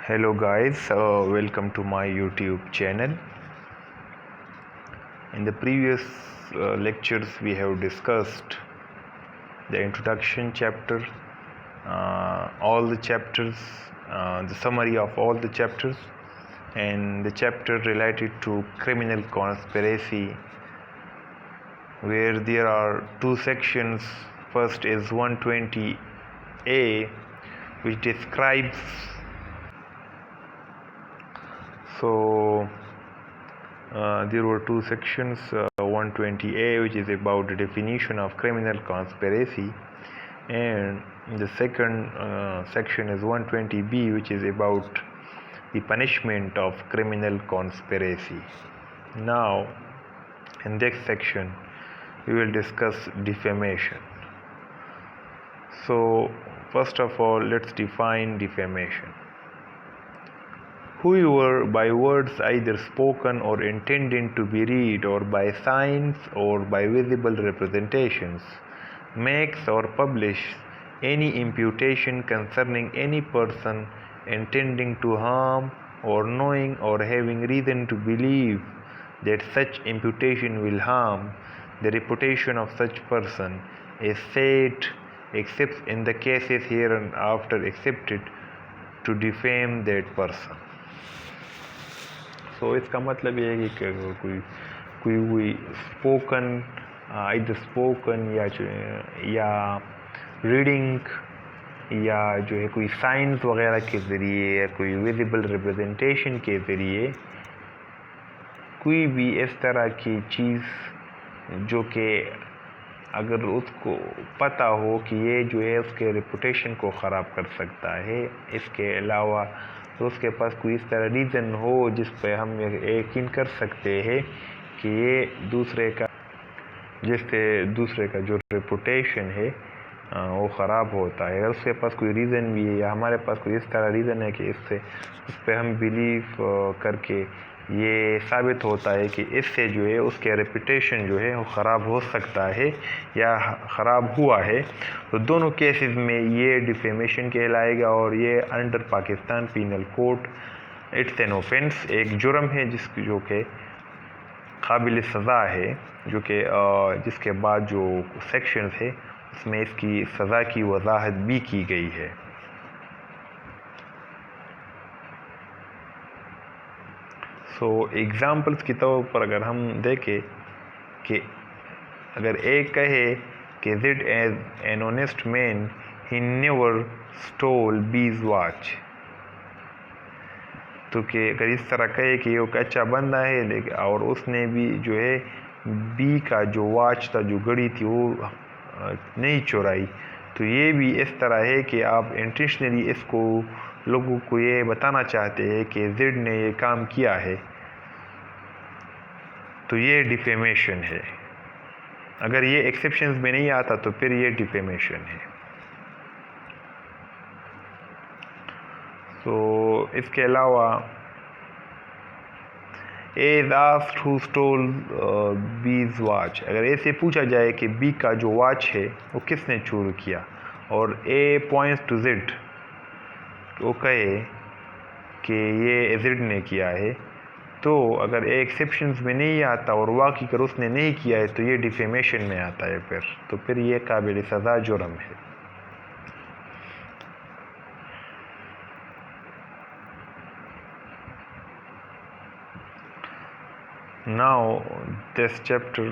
Hello guys, welcome to my YouTube channel. In the previous lectures we have discussed the introduction chapter, all the chapters, the summary of all the chapters, and the chapter related to criminal conspiracy, where there are two sections. First is 120A, which describes there were two sections, 120A, which is about the definition of criminal conspiracy, and the second section is 120B, which is about the punishment of criminal conspiracy. Now, in this section, we will discuss defamation. So, first of all, let's define defamation. Whoever, by words either spoken or intending to be read, or by signs or by visible representations, makes or publishes any imputation concerning any person intending to harm, or knowing or having reason to believe that such imputation will harm the reputation of such person, is said, except in the cases hereinafter accepted, to defame that person. So इसका मतलब ये है कि कोई spoken, either spoken या reading या जो है कोई साइंस वगैरह के ज़रिए या कोई विजिबल रिप्रेजेंटेशन के ज़रिए कोई भी इस तरह की चीज़ जो कि अगर उसको पता हो कि ये जो है उसके रेपुटेशन को ख़राब कर सकता है, इसके अलावा तो उसके पास कोई इस तरह रीज़न हो जिस पे हम यकीन कर सकते हैं कि ये दूसरे का जो रेपुटेशन है वो ख़राब होता है। अगर उसके पास कोई रीज़न भी है या हमारे पास कोई इस तरह रीज़न है कि इससे उस पर हम बिलीव करके ये साबित होता है कि इससे जो है उसके रेपुटेशन जो है वो ख़राब हो सकता है या ख़राब हुआ है, तो दोनों केसेस में ये डिफेमेशन कहलाएगा। और ये under Pakistan penal code it's an offence, एक जुर्म है जो कि काबिल सज़ा है, जो कि जिसके बाद जो सेक्शंस है उसमें इसकी सज़ा की वजाहत भी की गई है। सो एग्ज़ाम्पल्स के तौर पर अगर हम देखें कि अगर एक कहे कि ज़िड as an honest man he never stole his watch, तो कि अगर इस तरह कहे कि वो एक अच्छा बंदा है लेकिन और उसने भी जो है बी का जो वॉच था, जो घड़ी थी, वो नहीं चुराई, तो ये भी इस तरह है कि आप इंटेंशनली इसको लोगों को ये बताना चाहते हैं कि ज़िड ने ये काम किया है, तो ये डिफेमेशन है। अगर ये एक्सेप्शंस में नहीं आता तो फिर ये डिफेमेशन है। तो इसके अलावा as asked who stole his watch, अगर ऐसे पूछा जाए कि बी का जो वॉच है वो किसने चोरी किया और ए पॉइंट्स टू ज़िड, वो कहे कि ये ज़िड ने किया है, तो अगर ए एक्सेप्शंस में नहीं आता और वाकई अगर उसने नहीं किया है तो ये डिफेमेशन में आता है फिर ये काबिल सज़ा जुर्म है। Now this chapter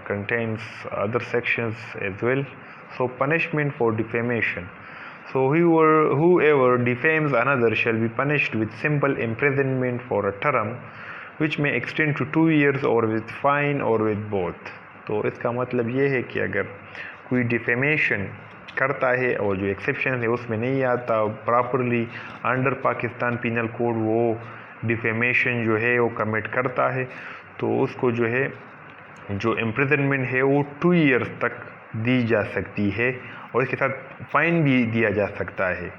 contains other sections as well. So punishment for defamation. So whoever defames another shall be punished with simple imprisonment for a term which may extend to 2 years or with fine or with both. तो इसका मतलब ये है कि अगर कोई defamation करता है और जो एक्सेप्शन है उसमें नहीं आता properly under Pakistan penal code वो डिफेमेशन जो है वो कमिट करता है, तो उसको जो है जो इम्प्रिजनमेंट है वो 2 ईयर्स तक दी जा सकती है और इसके साथ फ़ाइन भी दिया जा सकता है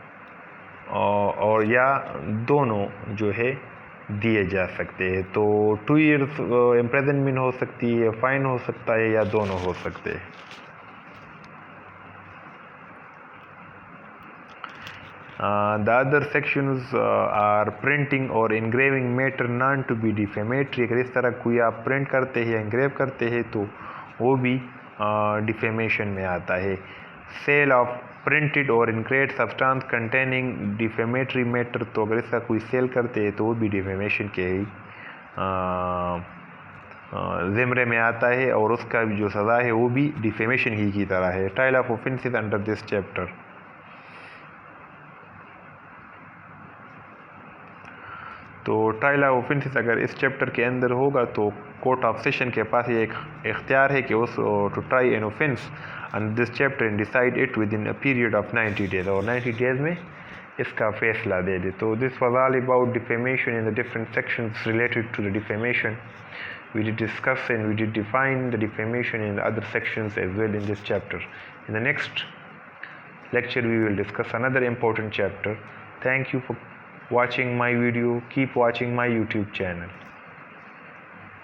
और या दोनों जो है दिए जा सकते हैं। तो 2 ईयर्स इम्प्रिजनमेंट हो सकती है, फ़ाइन हो सकता है या दोनों हो सकते हैं। The other sections are printing or engraving matter known to be defamatory. अगर इस तरह कोई आप प्रिंट करते हैं, engrave करते हैं तो वो भी defamation में आता है. Sale of printed or engraved substance containing defamatory matter, तो अगर इसका कोई सेल करते हैं तो वो भी defamation के ही ज़िम्रे में आता है और उसका जो सज़ा है वो भी डिफेमेशन ही की तरह है. Tile of offences under this chapter. तो ट्रायल ऑफ ऑफेंसेस अगर इस चैप्टर के अंदर होगा तो कोर्ट ऑफ सेशन के पास ये एक इख्तियार है कि उस to try an offence under this chapter and decide it within a period of 90 days, और 90 डेज में इसका फैसला दे दे. तो this was all about defamation in the different sections related to the defamation. We did discuss and we did define the defamation in the other sections as well in this chapter. In the next lecture we will discuss another important chapter. Thank you for watching my video. Keep watching my YouTube channel.